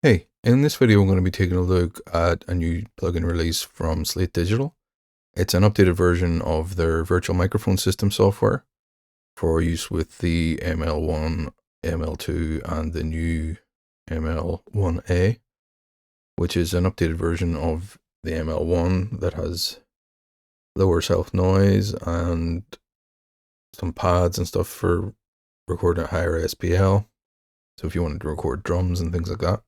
Hey, in this video I'm going to be taking a look at a new plugin release from Slate Digital. It's an updated version of their virtual microphone system software for use with the ML1, ML2 and the new ML1A, which is an updated version of the ML1 that has lower self noise and some pads and stuff for recording at higher SPL. So if you wanted to record drums and things like that.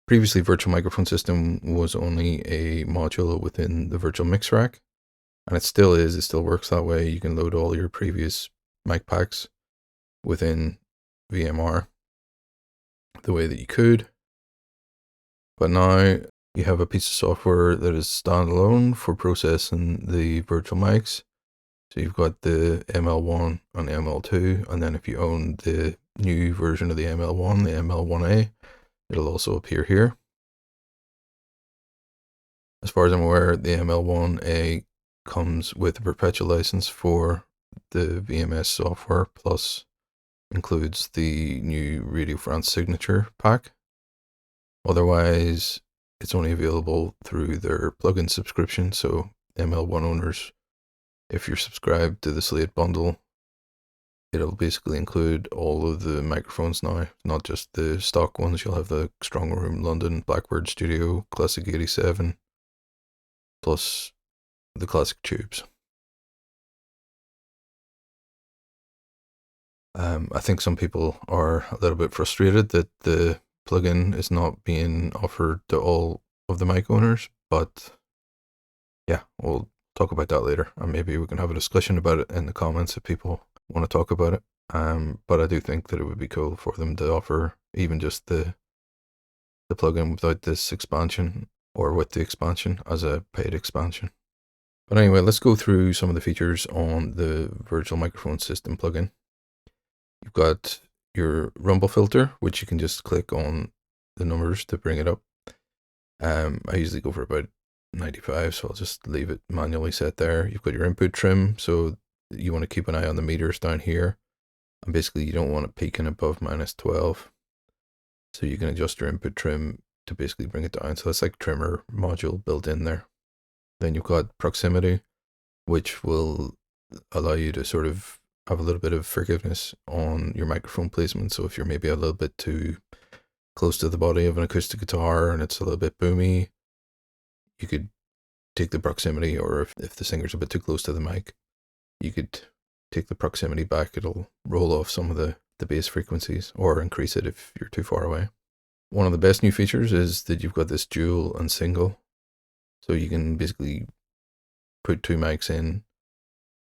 Previously, virtual microphone system was only a module within the virtual mix rack, and it still is. It still works that way. You can load all your previous mic packs within VMR the way that you could. But now you have a piece of software that is standalone for processing the virtual mics. So you've got the ML1 and ML2, and then if you own the new version of the ML1, the ML1A, it'll also appear here. As far as I'm aware, the ML1A comes with a perpetual license for the VMS software, plus includes the new Radio France signature pack. Otherwise, it's only available through their plugin subscription. So ML1 owners, if you're subscribed to the Slate bundle, it'll basically include all of the microphones now, not just the stock ones. You'll have the Strong Room London, Blackbird Studio, Classic 87, plus the classic tubes. I think some people are a little bit frustrated that the plugin is not being offered to all of the mic owners, but yeah, we'll talk about that later, and maybe we can have a discussion about it in the comments if people want to talk about it. But I do think that it would be cool for them to offer even just the plugin without this expansion, or with the expansion as a paid expansion. But anyway, let's go through some of the features on the virtual microphone system plugin. You've got your rumble filter, which you can just click on the numbers to bring it up. I usually go for about 95, so I'll just leave it manually set there. You've got your input trim, so you want to keep an eye on the meters down here. And basically you don't want it peaking above -12. So you can adjust your input trim to basically bring it down. So that's like trimmer module built in there. Then you've got proximity, which will allow you to sort of have a little bit of forgiveness on your microphone placement. So if you're maybe a little bit too close to the body of an acoustic guitar and it's a little bit boomy, you could take the proximity, or if the singer's a bit too close to the mic, you could take the proximity back. It'll roll off some of the bass frequencies or increase it if you're too far away. One of the best new features is that you've got this dual and single. So you can basically put two mics in,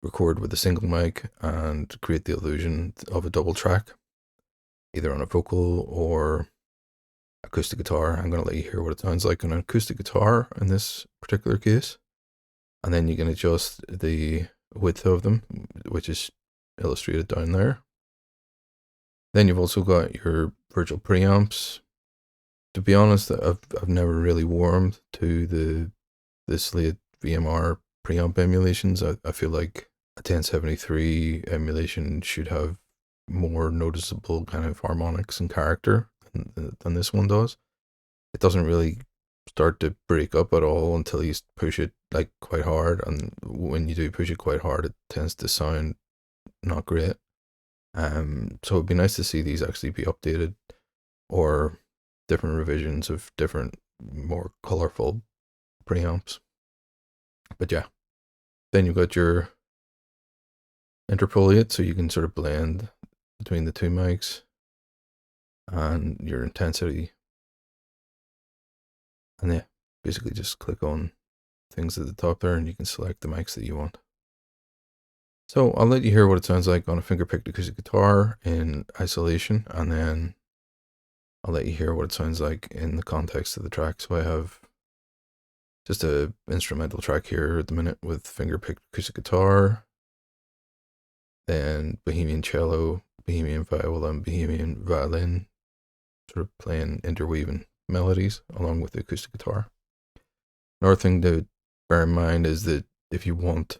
record with a single mic, and create the illusion of a double track, either on a vocal or acoustic guitar. I'm going to let you hear what it sounds like on an acoustic guitar in this particular case. And then you can adjust the width of them, which is illustrated down there. Then you've also got your virtual preamps. To be honest, I've never really warmed to the Slate VMR preamp emulations. I feel like a 1073 emulation should have more noticeable kind of harmonics and character than this one does. It doesn't really start to break up at all until you push it like quite hard, and when you do push it quite hard, it tends to sound not great. So it'd be nice to see these actually be updated, or different revisions of different more colorful preamps. But yeah, then you've got your interpolate, so you can sort of blend between the two mics, and your intensity. And yeah, basically just click on things at the top there and you can select the mics that you want. So I'll let you hear what it sounds like on a finger-picked acoustic guitar in isolation, and then I'll let you hear what it sounds like in the context of the track. So I have just a instrumental track here at the minute with finger-picked acoustic guitar, then Bohemian cello, Bohemian viola, and Bohemian violin, sort of playing interweaving melodies along with the acoustic guitar. Another thing to bear in mind is that if you want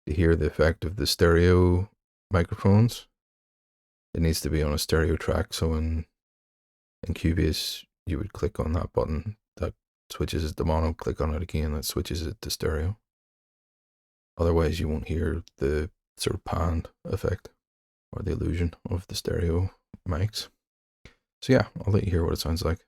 to hear the effect of the stereo microphones, it needs to be on a stereo track. So in Cubase, you would click on that button that switches it to mono, click on it again, that switches it to stereo. Otherwise, you won't hear the sort of pan effect or the illusion of the stereo mics. So yeah, I'll let you hear what it sounds like.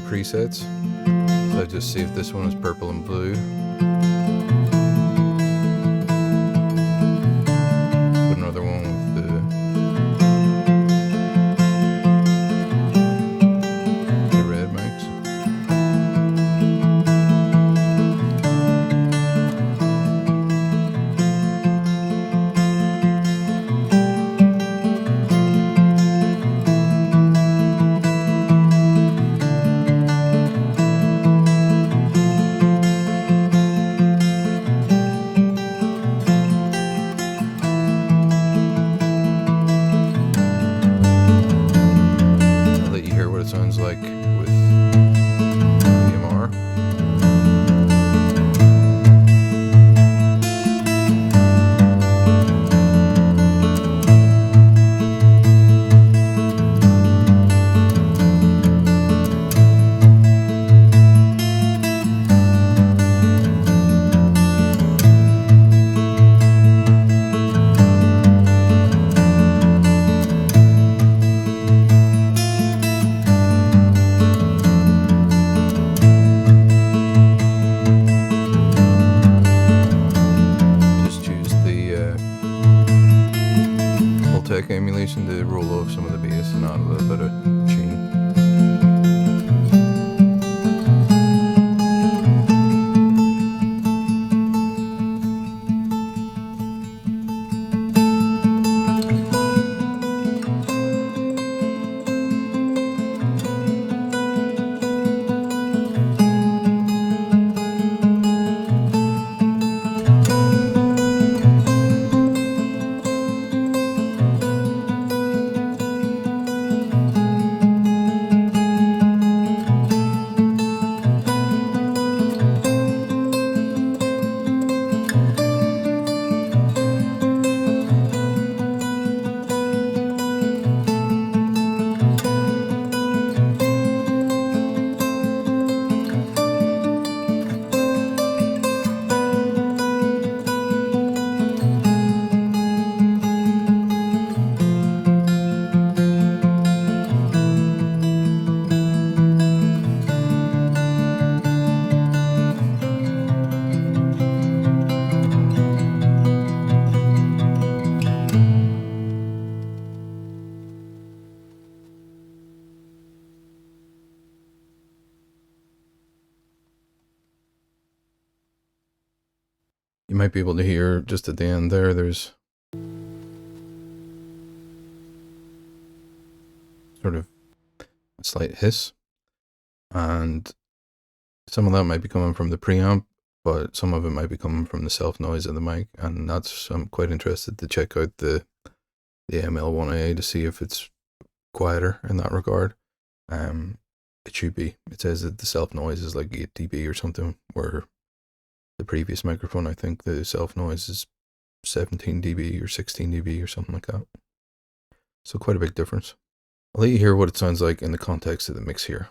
Presets. So I just saved this one as purple and blue. Put another one with the red mics. Sounds like with EMR. Emulation to roll off some of the bass and add a little bit of tune. You might be able to hear just at the end there's sort of a slight hiss, and some of that might be coming from the preamp, but some of it might be coming from the self noise of the mic, and I'm quite interested to check out the ML1A to see if it's quieter in that regard. It should be. It says that the self noise is like 8 dB or something, where the previous microphone, I think the self noise is 17 dB or 16 dB or something like that. So quite a big difference. I'll let you hear what it sounds like in the context of the mix here.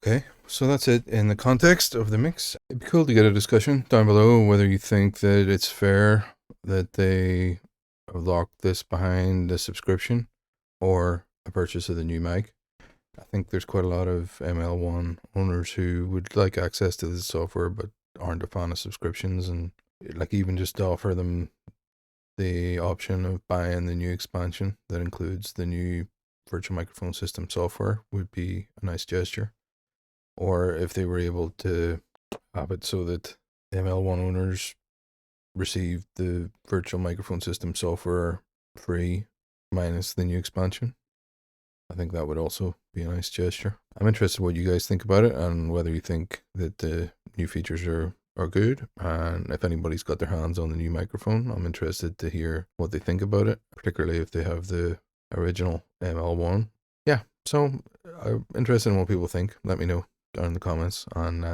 Okay, so that's it in the context of the mix. It'd be cool to get a discussion down below whether you think that it's fair that they lock this behind a subscription or a purchase of the new mic. I think there's quite a lot of ML1 owners who would like access to this software but aren't a fan of subscriptions, and like even just to offer them the option of buying the new expansion that includes the new virtual microphone system software would be a nice gesture. Or if they were able to have it so that ML1 owners receive the virtual microphone system software free minus the new expansion, I think that would also be a nice gesture. I'm interested what you guys think about it and whether you think that the new features are good. And if anybody's got their hands on the new microphone, I'm interested to hear what they think about it, particularly if they have the original ML1. Yeah, so I'm interested in what people think. Let me know down in the comments. And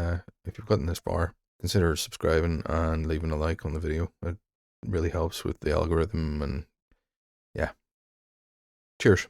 if you've gotten this far, consider subscribing and leaving a like on the video. It really helps with the algorithm. And yeah, cheers.